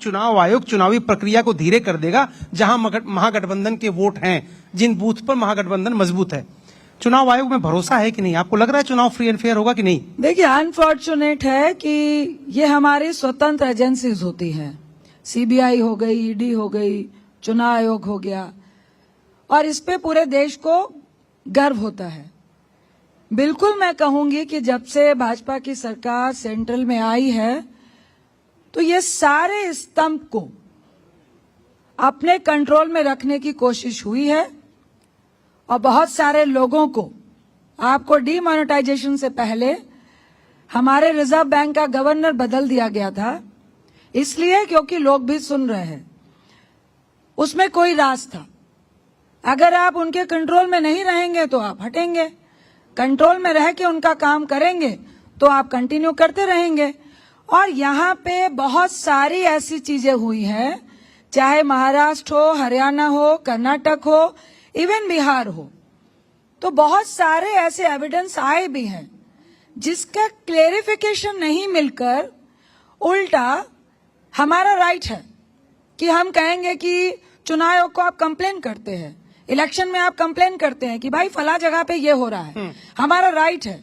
चुनाव आयोग चुनावी प्रक्रिया को धीरे कर देगा जहां महागठबंधन के वोट हैं, जिन बूथ पर महागठबंधन मजबूत है। चुनाव आयोग में भरोसा है कि नहीं? आपको लग रहा है चुनाव फ्री एंड फेयर होगा कि नहीं? देखिए, अनफॉर्चुनेट है कि ये हमारी स्वतंत्र एजेंसीज होती हैं, सीबीआई हो गई, ईडी हो गई, चुनाव आयोग हो गया, और इस पे पूरे देश को गर्व होता है। बिल्कुल मैं कहूंगी कि जब से भाजपा की सरकार सेंट्रल में आई है तो ये सारे स्तंभ को अपने कंट्रोल में रखने की कोशिश हुई है और बहुत सारे लोगों को, आपको डीमोनेटाइजेशन से पहले हमारे रिजर्व बैंक का गवर्नर बदल दिया गया था, इसलिए क्योंकि लोग भी सुन रहे हैं। उसमें कोई राज था। अगर आप उनके कंट्रोल में नहीं रहेंगे तो आप हटेंगे, कंट्रोल में रह के उनका काम करेंगे तो आप कंटिन्यू करते रहेंगे। और यहाँ पे बहुत सारी ऐसी चीजें हुई हैं, चाहे महाराष्ट्र हो, हरियाणा हो, कर्नाटक हो, इवन बिहार हो, तो बहुत सारे ऐसे एविडेंस आए भी हैं जिसका क्लेरिफिकेशन नहीं मिलकर उल्टा हमारा राइट है कि हम कहेंगे कि चुनाव आयोग को आप कंप्लेन करते हैं, इलेक्शन में आप कंप्लेन करते हैं कि भाई फला जगह पे ये हो रहा है, हमारा राइट है।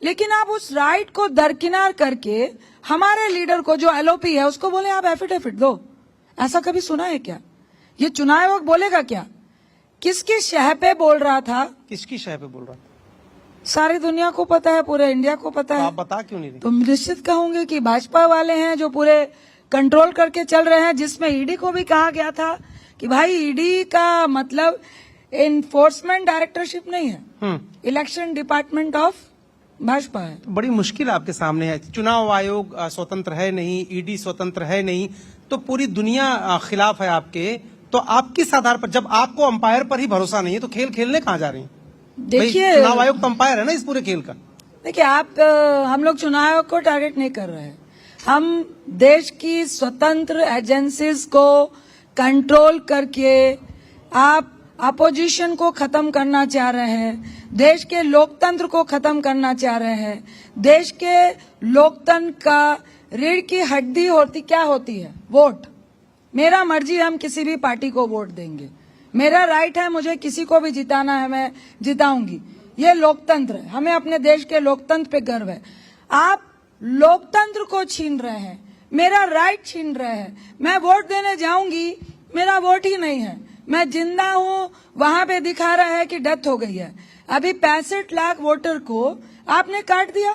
लेकिन आप उस राइट को दरकिनार करके हमारे लीडर को जो एलओपी है उसको बोले आप एफिडेविट दो। ऐसा कभी सुना है क्या? ये चुनाव आयोग बोलेगा क्या? किसकी शह पे बोल रहा था? किसकी शह पे बोल रहा था? सारी दुनिया को पता है, पूरे इंडिया को पता है। आप बता क्यों नहीं रहे? तो निश्चित कहूंगे कि भाजपा वाले हैं जो पूरे कंट्रोल करके चल रहे हैं, जिसमें ईडी को भी कहा गया था कि भाई ईडी का मतलब इन्फोर्समेंट डायरेक्टरशिप नहीं है, इलेक्शन डिपार्टमेंट ऑफ भाजपा है। तो बड़ी मुश्किल आपके सामने है। चुनाव आयोग स्वतंत्र है नहीं, ईडी स्वतंत्र है नहीं, तो पूरी दुनिया खिलाफ है आपके। तो आप किस आधार पर, जब आपको अंपायर पर ही भरोसा नहीं है तो खेल खेलने कहाँ जा रही हैं? देखिए, चुनाव आयोग तो अंपायर है ना इस पूरे खेल का। देखिए, हम लोग चुनाव आयोग को टारगेट नहीं कर रहे हैं। हम देश की स्वतंत्र एजेंसीज को कंट्रोल करके आप अपोजिशन को खत्म करना चाह रहे हैं, देश के लोकतंत्र को खत्म करना चाह रहे हैं। देश के लोकतंत्र का रीढ़ की हड्डी क्या होती है? वोट। मेरा मर्जी, हम किसी भी पार्टी को वोट देंगे, मेरा राइट है, मुझे किसी को भी जिताना है मैं जिताऊंगी। ये लोकतंत्र है, हमें अपने देश के लोकतंत्र पे गर्व है। आप लोकतंत्र को छीन रहे हैं, मेरा राइट छीन रहे हैं। मैं वोट देने जाऊंगी, मेरा वोट ही नहीं है, मैं जिंदा हूं, वहां पे दिखा रहा है कि डेथ हो गई है। अभी 65 लाख वोटर को आपने काट दिया।